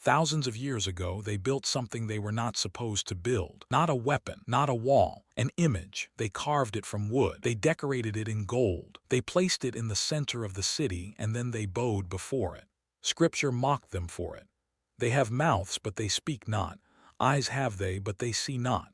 Thousands of years ago, they built something they were not supposed to build. Not a weapon, not a wall, an image. They carved it from wood. They decorated it in gold. They placed it in the center of the city, and then they bowed before it. Scripture mocked them for it. They have mouths, but they speak not. Eyes have they, but they see not.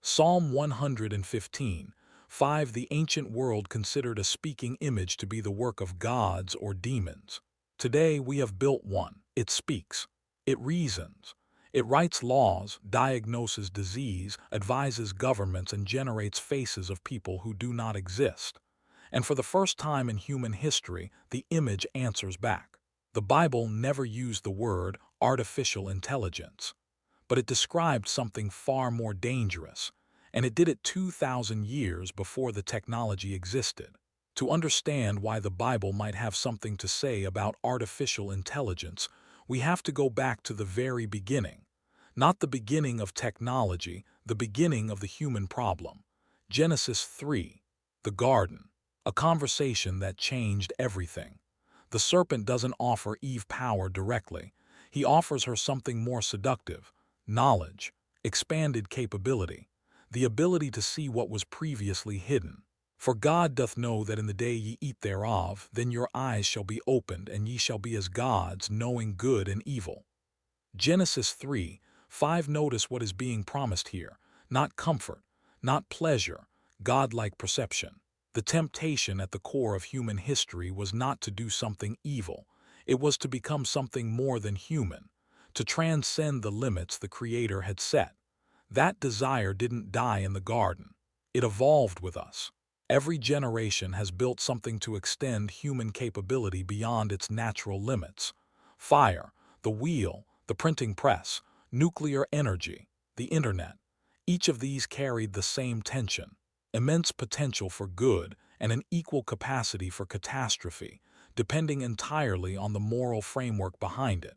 Psalm 115:5. The ancient world considered a speaking image to be the work of gods or demons. Today we have built one. It speaks. It reasons. It writes laws, diagnoses disease, advises governments, and generates faces of people who do not exist. And for the first time in human history, the image answers back. The Bible never used the word artificial intelligence, but it described something far more dangerous, and it did it 2,000 years before the technology existed. To understand why the Bible might have something to say about artificial intelligence, we have to go back to the very beginning. Not the beginning of technology, the beginning of the human problem. Genesis 3, the garden, a conversation that changed everything. The serpent doesn't offer Eve power directly. He offers her something more seductive: knowledge, expanded capability, the ability to see what was previously hidden. For God doth know that in the day ye eat thereof, then your eyes shall be opened, and ye shall be as gods, knowing good and evil. Genesis 3:5. Notice what is being promised here: not comfort, not pleasure, godlike perception. The temptation at the core of human history was not to do something evil. It was to become something more than human, to transcend the limits the Creator had set. That desire didn't die in the garden. It evolved with us. Every generation has built something to extend human capability beyond its natural limits. Fire, the wheel, the printing press, nuclear energy, the internet. Each of these carried the same tension: immense potential for good and an equal capacity for catastrophe, depending entirely on the moral framework behind it.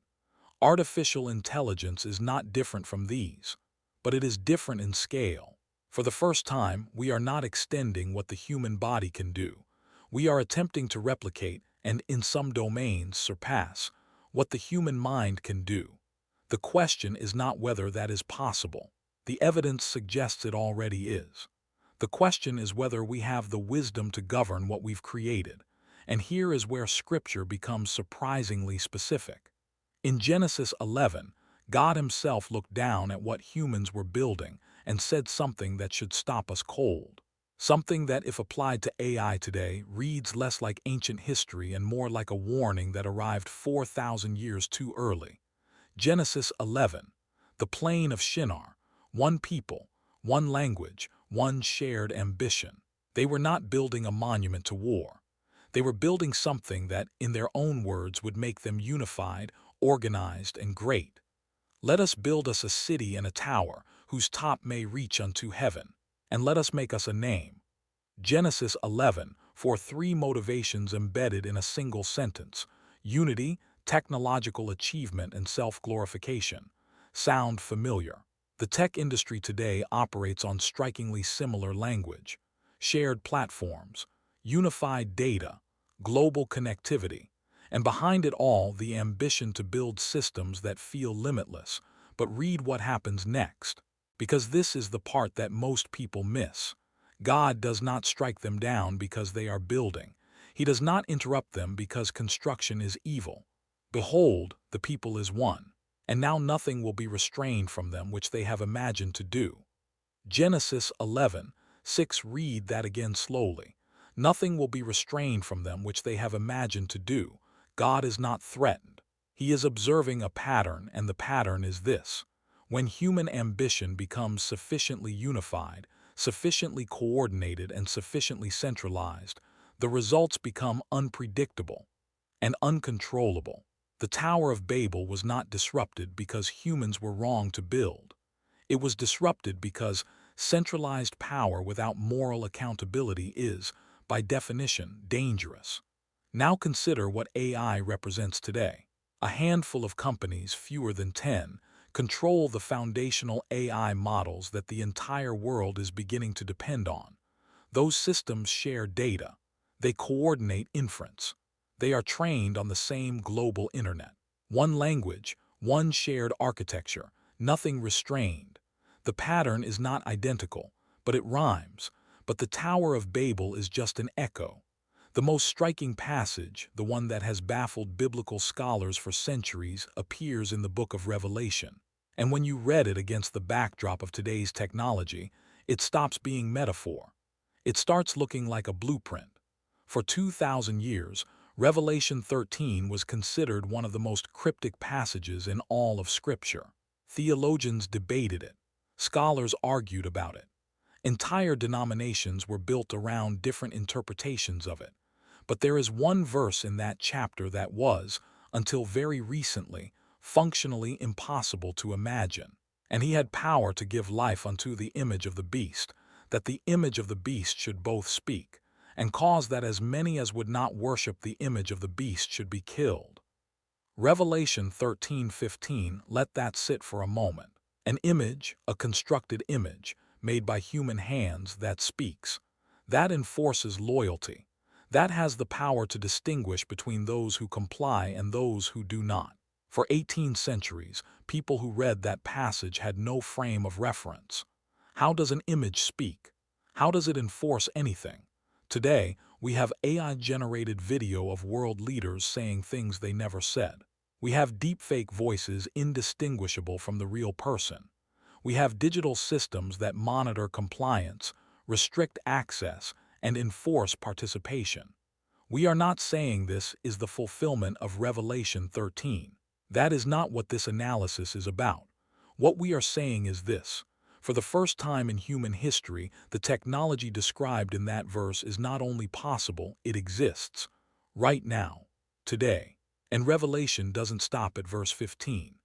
Artificial intelligence is not different from these, but it is different in scale. For the first time, we are not extending what the human body can do. We are attempting to replicate, and in some domains surpass, what the human mind can do. The question is not whether that is possible. The evidence suggests it already is. The question is whether we have the wisdom to govern what we've created. And here is where Scripture becomes surprisingly specific. In Genesis 11, God Himself looked down at what humans were building and said something that should stop us cold. Something that, if applied to AI today, reads less like ancient history and more like a warning that arrived 4,000 years too early. Genesis 11, the plain of Shinar: one people, one language, one shared ambition. They were not building a monument to war. They were building something that, in their own words, would make them unified, organized, and great. Let us build us a city and a tower, whose top may reach unto heaven, and let us make us a name. Genesis 11, for three motivations embedded in a single sentence: unity, technological achievement, and self-glorification. Sound familiar? The tech industry today operates on strikingly similar language: shared platforms, unified data, global connectivity, and behind it all, the ambition to build systems that feel limitless. But read what happens next, because this is the part that most people miss. God does not strike them down because they are building. He does not interrupt them because construction is evil. Behold, the people is one, and now nothing will be restrained from them which they have imagined to do. Genesis 11:6. Read that again slowly. Nothing will be restrained from them which they have imagined to do. God is not threatened. He is observing a pattern, and the pattern is this: when human ambition becomes sufficiently unified, sufficiently coordinated, and sufficiently centralized, the results become unpredictable and uncontrollable. The Tower of Babel was not disrupted because humans were wrong to build. It was disrupted because centralized power without moral accountability is, by definition, dangerous. Now consider what AI represents today. A handful of companies, fewer than 10, control the foundational AI models that the entire world is beginning to depend on. Those systems share data. They coordinate inference. They are trained on the same global internet. One language, One shared architecture, nothing restrained. The pattern is not identical, but it rhymes. But the Tower of Babel is just an echo. The most striking passage, the one that has baffled biblical scholars for centuries, appears in the book of Revelation. And when you read it against the backdrop of today's technology, it stops being metaphor. It starts looking like a blueprint. For 2,000 years, Revelation 13 was considered one of the most cryptic passages in all of Scripture. Theologians debated it. Scholars argued about it. Entire denominations were built around different interpretations of it. But there is one verse in that chapter that was, until very recently, functionally impossible to imagine. And he had power to give life unto the image of the beast, that the image of the beast should both speak, and cause that as many as would not worship the image of the beast should be killed. Revelation 13:15, let that sit for a moment. An image, a constructed image, made by human hands that speaks. That enforces loyalty. That has the power to distinguish between those who comply and those who do not. For 18 centuries, people who read that passage had no frame of reference. How does an image speak? How does it enforce anything? Today, we have AI-generated video of world leaders saying things they never said. We have deepfake voices indistinguishable from the real person. We have digital systems that monitor compliance, restrict access, and enforce participation. We are not saying this is the fulfillment of Revelation 13. That is not what this analysis is about. What we are saying is this. For the first time in human history, the technology described in that verse is not only possible, it exists. Right now. Today. And Revelation doesn't stop at verse 15.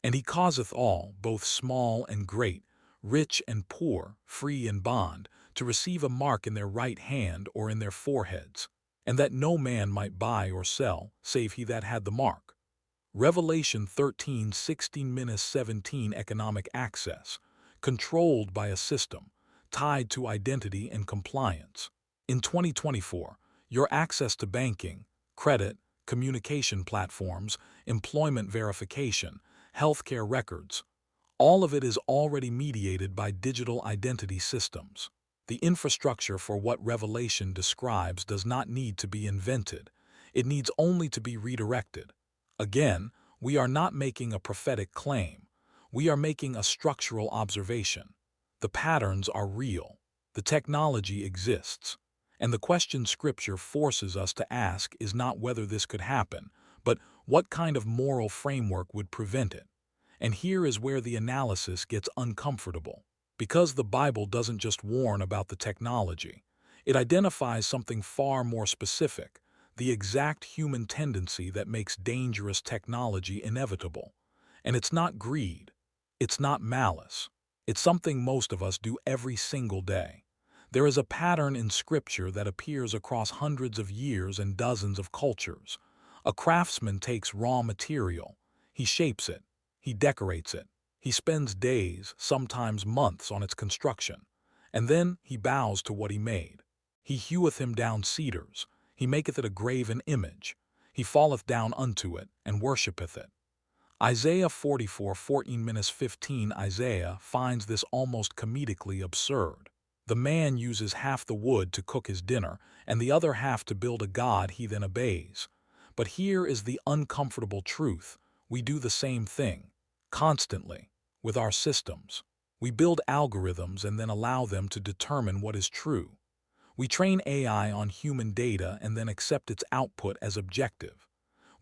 And he causeth all, both small and great, rich and poor, free and bond, to receive a mark in their right hand or in their foreheads, and that no man might buy or sell, save he that had the mark. Revelation 13:16-17 economic access, controlled by a system, tied to identity and compliance. In 2024, your access to banking, credit, communication platforms, employment verification, healthcare records, all of it is already mediated by digital identity systems. The infrastructure for what Revelation describes does not need to be invented. It needs only to be redirected. Again, we are not making a prophetic claim. We are making a structural observation. The patterns are real. The technology exists. And the question Scripture forces us to ask is not whether this could happen, but what kind of moral framework would prevent it. And here is where the analysis gets uncomfortable. Because the Bible doesn't just warn about the technology, it identifies something far more specific, the exact human tendency that makes dangerous technology inevitable. And it's not greed. It's not malice. It's something most of us do every single day. There is a pattern in Scripture that appears across hundreds of years and dozens of cultures. A craftsman takes raw material. He shapes it. He decorates it. He spends days, sometimes months, on its construction. And then he bows to what he made. He heweth him down cedars. He maketh it a graven image. He falleth down unto it, and worshippeth it. Isaiah 44:14-15 Isaiah finds this almost comedically absurd. The man uses half the wood to cook his dinner, and the other half to build a god he then obeys. But here is the uncomfortable truth. We do the same thing, constantly, with our systems. We build algorithms and then allow them to determine what is true. We train AI on human data and then accept its output as objective.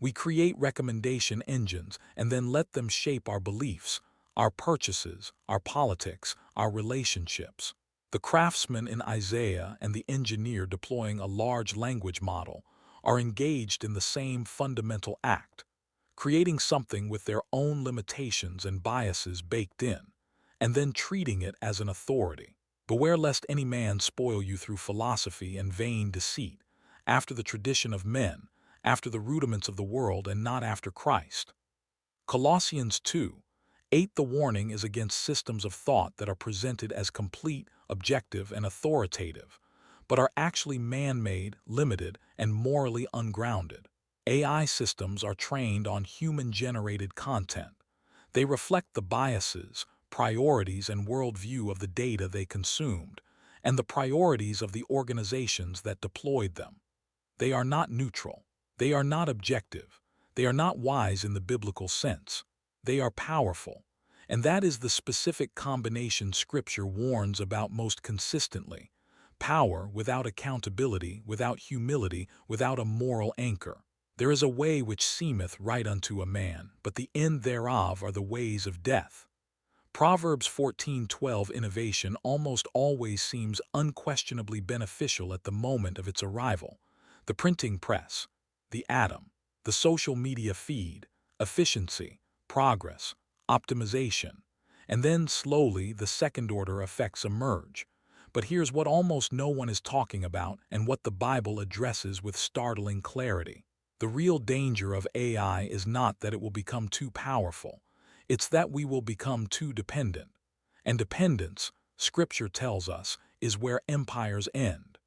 We create recommendation engines and then let them shape our beliefs, our purchases, our politics, our relationships. The craftsman in Isaiah and the engineer deploying a large language model are engaged in the same fundamental act, creating something with their own limitations and biases baked in, and then treating it as an authority. Beware lest any man spoil you through philosophy and vain deceit, after the tradition of men, after the rudiments of the world, and not after Christ. Colossians 2:8 The warning is against systems of thought that are presented as complete, objective, and authoritative, but are actually man-made, limited, and morally ungrounded. AI systems are trained on human-generated content. They reflect the biases, priorities, and worldview of the data they consumed, and the priorities of the organizations that deployed them. They are not neutral. They are not objective. They are not wise in the biblical sense. They are powerful. And that is the specific combination Scripture warns about most consistently. Power without accountability, without humility, without a moral anchor. There is a way which seemeth right unto a man, but the end thereof are the ways of death. Proverbs 14:12 innovation almost always seems unquestionably beneficial at the moment of its arrival. The printing press, the atom, the social media feed, efficiency, progress, optimization, and then slowly the second-order effects emerge. But here's what almost no one is talking about and what the Bible addresses with startling clarity. The real danger of AI is not that it will become too powerful. It's that we will become too dependent. And dependence, Scripture tells us, is where empires end.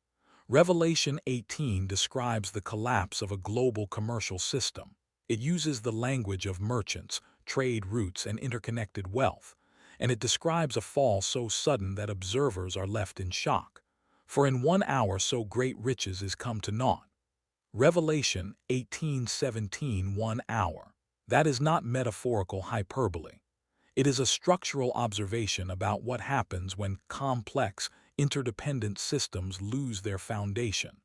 Revelation 18 describes the collapse of a global commercial system. It uses the language of merchants, trade routes, and interconnected wealth, and it describes a fall so sudden that observers are left in shock. For in 1 hour so great riches is come to naught. Revelation 18:17 1 hour. That is not metaphorical hyperbole. It is a structural observation about what happens when complex, interdependent systems lose their foundation.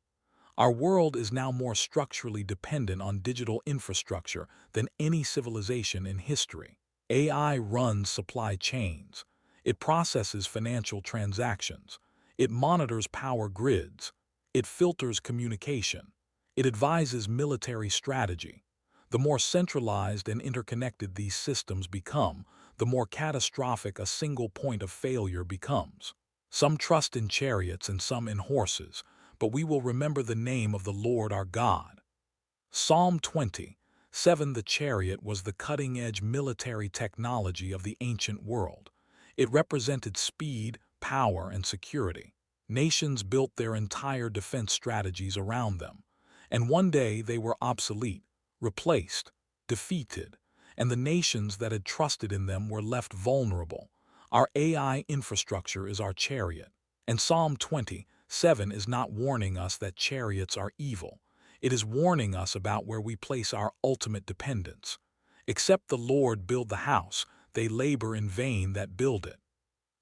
Our world is now more structurally dependent on digital infrastructure than any civilization in history. AI runs supply chains. It processes financial transactions. It monitors power grids. It filters communication. It advises military strategy. The more centralized and interconnected these systems become, the more catastrophic a single point of failure becomes. Some trust in chariots and some in horses, but we will remember the name of the Lord our God. Psalm 20:7 The chariot was the cutting-edge military technology of the ancient world. It represented speed, power, and security. Nations built their entire defense strategies around them, and one day they were obsolete, replaced, defeated, and the nations that had trusted in them were left vulnerable. Our AI infrastructure is our chariot, and Psalm 20:7 is not warning us that chariots are evil. It is warning us about where we place our ultimate dependence. Except the Lord build the house, they labor in vain that build it.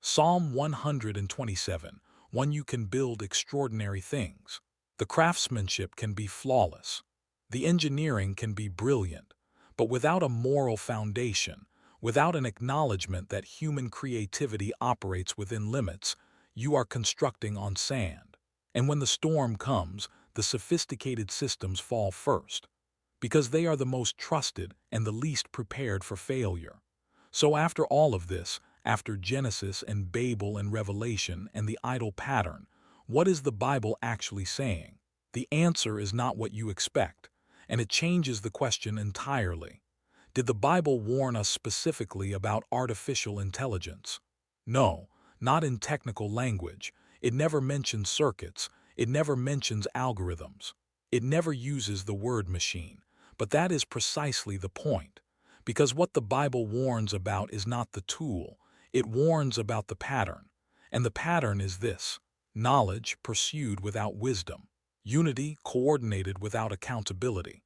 Psalm 127, one you can build extraordinary things. The craftsmanship can be flawless. The engineering can be brilliant. But without a moral foundation, without an acknowledgement that human creativity operates within limits, you are constructing on sand. And when the storm comes, the sophisticated systems fall first, because they are the most trusted and the least prepared for failure. So after all of this, after Genesis and Babel and Revelation and the idol pattern, what is the Bible actually saying? The answer is not what you expect, and it changes the question entirely. Did the Bible warn us specifically about artificial intelligence? No, not in technical language. It never mentions circuits. It never mentions algorithms. It never uses the word machine. But that is precisely the point. Because what the Bible warns about is not the tool. It warns about the pattern. And the pattern is this: knowledge pursued without wisdom, unity coordinated without accountability,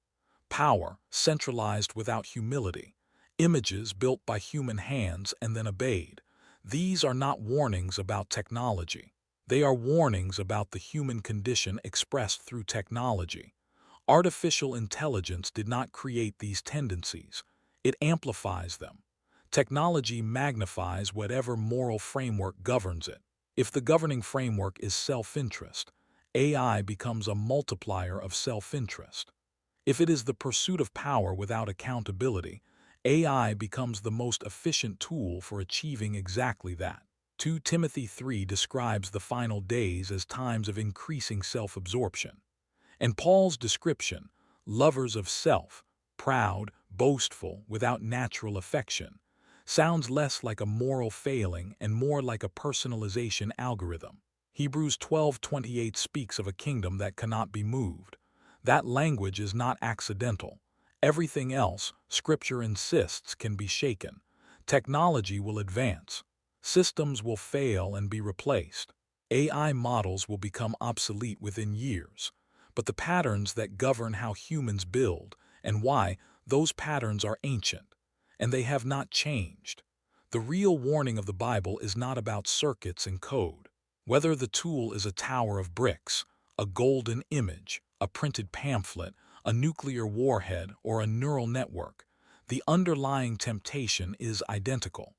power centralized without humility, images built by human hands and then obeyed. These are not warnings about technology. They are warnings about the human condition expressed through technology. Artificial intelligence did not create these tendencies. It amplifies them. Technology magnifies whatever moral framework governs it. If the governing framework is self-interest, AI becomes a multiplier of self-interest. If it is the pursuit of power without accountability, AI becomes the most efficient tool for achieving exactly that. 2 Timothy 3 describes the final days as times of increasing self-absorption. And Paul's description, lovers of self, proud, boastful, without natural affection, sounds less like a moral failing and more like a personalization algorithm. Hebrews 12:28 speaks of a kingdom that cannot be moved. That language is not accidental. Everything else, Scripture insists, can be shaken. Technology will advance. Systems will fail and be replaced. AI models will become obsolete within years. But the patterns that govern how humans build and why, those patterns are ancient, and they have not changed. The real warning of the Bible is not about circuits and code. Whether the tool is a tower of bricks, a golden image, a printed pamphlet, a nuclear warhead, or a neural network, the underlying temptation is identical: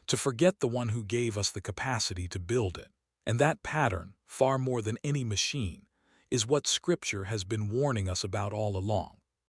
to forget the one who gave us the capacity to build it. And that pattern, far more than any machine, is what Scripture has been warning us about all along.